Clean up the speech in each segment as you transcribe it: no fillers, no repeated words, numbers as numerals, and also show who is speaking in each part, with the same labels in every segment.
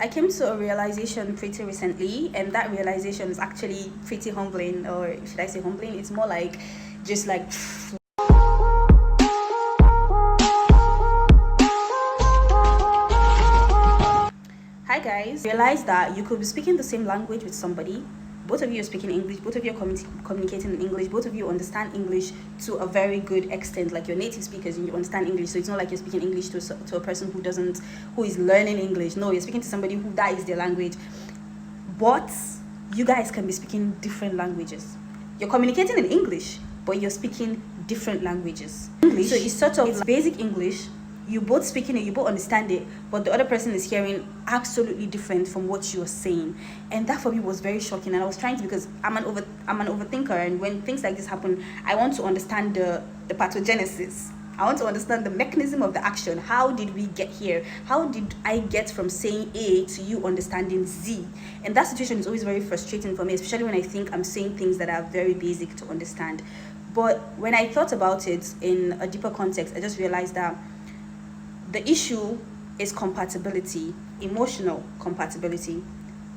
Speaker 1: I came to a realization pretty recently, and that realization is actually pretty humbling, or should I say humbling? It's more like just like hi guys, realize that you could be speaking the same language with somebody. Both of you are speaking English, both of you are communicating in English, both of you understand English to a very good extent, like you're native speakers and you understand English. So it's not like you're speaking English to a person who is learning English. No, you're speaking to somebody who that is their language. But you guys can be speaking different languages. You're communicating in English, but you're speaking different languages. English, so it's sort of it's basic English. You both speaking it, you both understand it, but the other person is hearing absolutely different from what you're saying. And that for me was very shocking. And I was trying to, because I'm an overthinker, and when things like this happen, I want to understand the pathogenesis. I want to understand the mechanism of the action. How did we get here? How did I get from saying A to you understanding Z? And that situation is always very frustrating for me, especially when I think I'm saying things that are very basic to understand. But when I thought about it in a deeper context, I just realized that the issue is compatibility, emotional compatibility.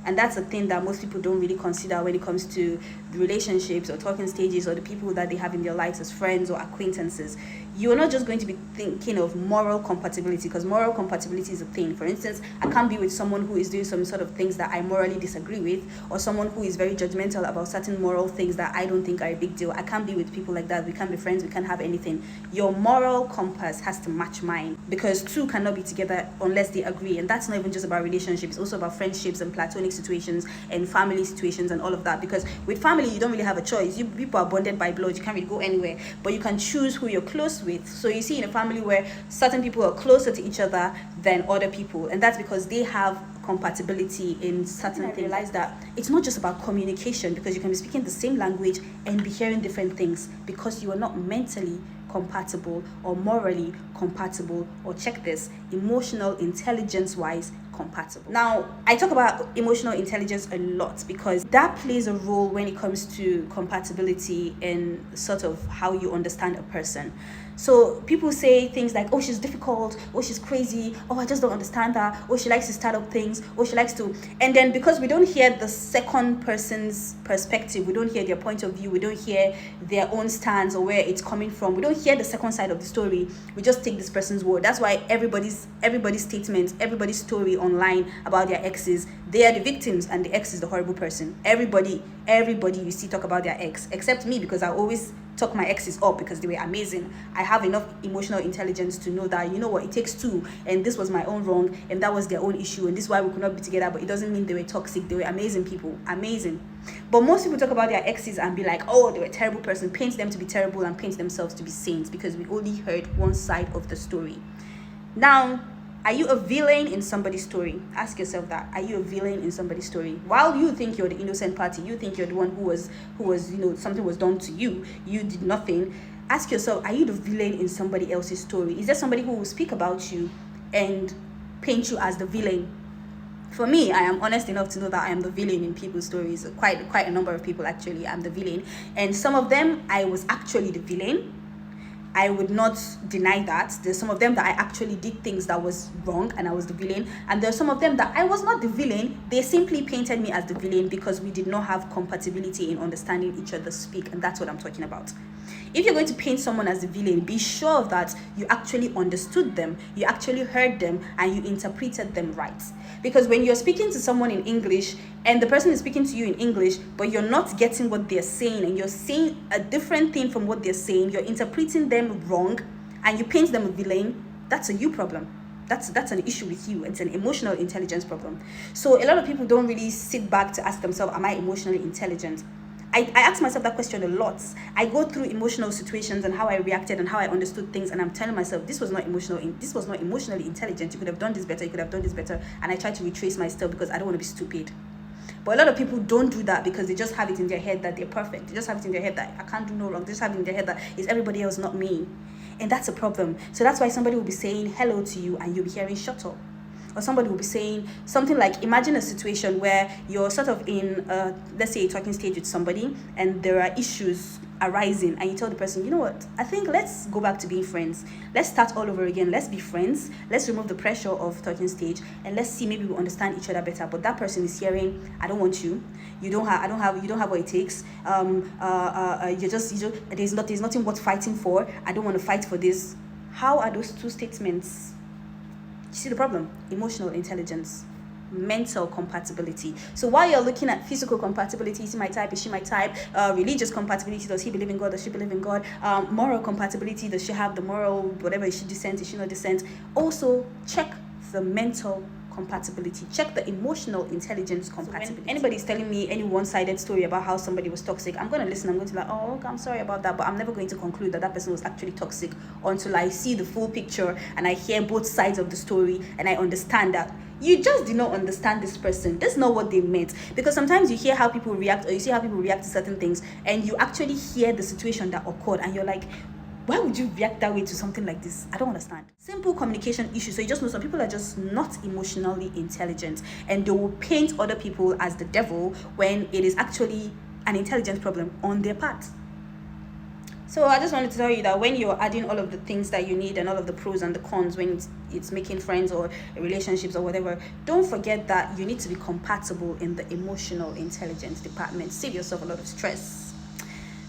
Speaker 1: And that's a thing that most people don't really consider when it comes to the relationships or talking stages or the people that they have in their lives as friends or acquaintances. You're not just going to be thinking of moral compatibility, because moral compatibility is a thing. For instance, I can't be with someone who is doing some sort of things that I morally disagree with, or someone who is very judgmental about certain moral things that I don't think are a big deal. I can't be with people like that. We can't be friends. We can't have anything. Your moral compass has to match mine, because two cannot be together unless they agree. And that's not even just about relationships. It's also about friendships and platonic situations and family situations and all of that. Because with family, you don't really have a choice. You people are bonded by blood. You can't really go anywhere, but you can choose who you're close with. So you see in a family where certain people are closer to each other than other people, and that's because they have compatibility in certain things. I realize that it's not just about communication, because you can be speaking the same language and be hearing different things because you are not mentally compatible or morally compatible, or check this, emotional intelligence wise compatible. Now, I talk about emotional intelligence a lot because that plays a role when it comes to compatibility in sort of how you understand a person. So people say things like, oh, she's difficult, oh, she's crazy, oh, I just don't understand her, oh, she likes to start up things, oh, she likes to, and then because we don't hear the second person's perspective, we don't hear their point of view, we don't hear their own stance or where it's coming from, we don't hear the second side of the story, we just take this person's word. That's why everybody's statement, everybody's story online about their exes, they are the victims and the ex is the horrible person. Everybody you see talk about their ex, except me, because I always talk my exes up because they were amazing. I have enough emotional intelligence to know that, you know what, it takes two, and this was my own wrong and that was their own issue, and this is why we could not be together. But it doesn't mean they were toxic. They were amazing people, amazing. But most people talk about their exes and be like, oh, they were a terrible person, paint them to be terrible and paint themselves to be saints, because we only heard one side of the story. Now, are you a villain in somebody's story? Ask yourself that. Are you a villain in somebody's story? While you think you're the innocent party, you think you're the one who was, you know, something was done to you, you did nothing. Ask yourself, are you the villain in somebody else's story? Is there somebody who will speak about you and paint you as the villain? For me, I am honest enough to know that I am the villain in people's stories. Quite a number of people, actually, I'm the villain. And some of them, I was actually the villain. I would not deny that. There's some of them that I actually did things that was wrong and I was the villain. And there's some of them that I was not the villain. They simply painted me as the villain because we did not have compatibility in understanding each other speak. And that's what I'm talking about. If you're going to paint someone as the villain, be sure that you actually understood them, you actually heard them, and you interpreted them right. Because when you're speaking to someone in English and the person is speaking to you in English, but you're not getting what they're saying and you're saying a different thing from what they're saying, you're interpreting them wrong, and you paint them a villain, that's a you problem. That's an issue with you. It's an emotional intelligence problem. So a lot of people don't really sit back to ask themselves, am I emotionally intelligent? I ask myself that question a lot. I go through emotional situations and how I reacted and how I understood things, and I'm telling myself, this was not emotionally intelligent. You could have done this better. You could have done this better. And I try to retrace my steps because I don't want to be stupid. But a lot of people don't do that because they just have it in their head that they're perfect. They just have it in their head that I can't do no wrong. They just have it in their head that it's everybody else, not me. And that's a problem. So that's why somebody will be saying hello to you and you'll be hearing shut up. or somebody will be saying something like, imagine a situation where you're sort of in let's say a talking stage with somebody and there are issues arising, and you tell the person, you know what, I think let's go back to being friends, let's start all over again, let's be friends, let's remove the pressure of talking stage, and let's see, maybe we understand each other better. But that person is hearing, I don't want you, you don't have what it takes, there's nothing worth fighting for, I don't want to fight for this. How are those two statements? You see the problem? Emotional intelligence, mental compatibility. So while you're looking at physical compatibility, is he my type, is she my type, religious compatibility, does he believe in God, does she believe in God, moral compatibility, does she have the moral whatever, is she dissent, is she not dissent, also check the mental compatibility, check the emotional intelligence compatibility. So when anybody is telling me any one-sided story about how somebody was toxic, I'm going to listen, I'm going to be like, oh, okay, I'm sorry about that, but I'm never going to conclude that that person was actually toxic until I see the full picture and I hear both sides of the story and I understand that you just did not understand this person. That's not what they meant. Because sometimes you hear how people react, or you see how people react to certain things, and you actually hear the situation that occurred, and you're like, why would you react that way to something like this? I don't understand. Simple communication issues. So you just know some people are just not emotionally intelligent, and they will paint other people as the devil when it is actually an intelligence problem on their part. So I just wanted to tell you that when you're adding all of the things that you need and all of the pros and the cons when it's making friends or relationships or whatever, don't forget that you need to be compatible in the emotional intelligence department. Save yourself a lot of stress.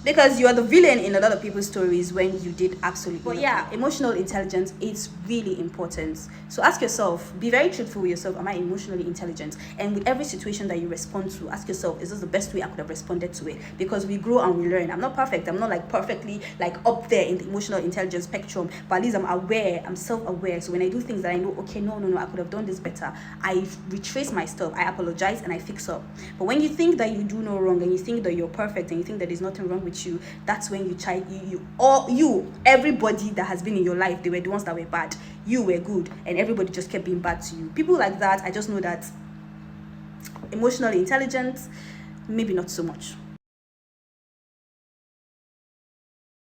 Speaker 1: Because you are the villain in a lot of people's stories when you did absolutely nothing. But yeah, emotional intelligence is really important. So ask yourself, be very truthful with yourself, am I emotionally intelligent? And with every situation that you respond to, ask yourself, is this the best way I could have responded to it? Because we grow and we learn. I'm not perfect. I'm not like perfectly like up there in the emotional intelligence spectrum, but at least I'm aware, I'm self-aware. So when I do things that I know, okay, no, I could have done this better, I retrace my stuff, I apologize, and I fix up. But when you think that you do no wrong and you think that you're perfect and you think that there's nothing wrong with you, that's when everybody that has been in your life, they were the ones that were bad, you were good, and everybody just kept being bad to you. People like that, I just know that emotional intelligence, maybe not so much.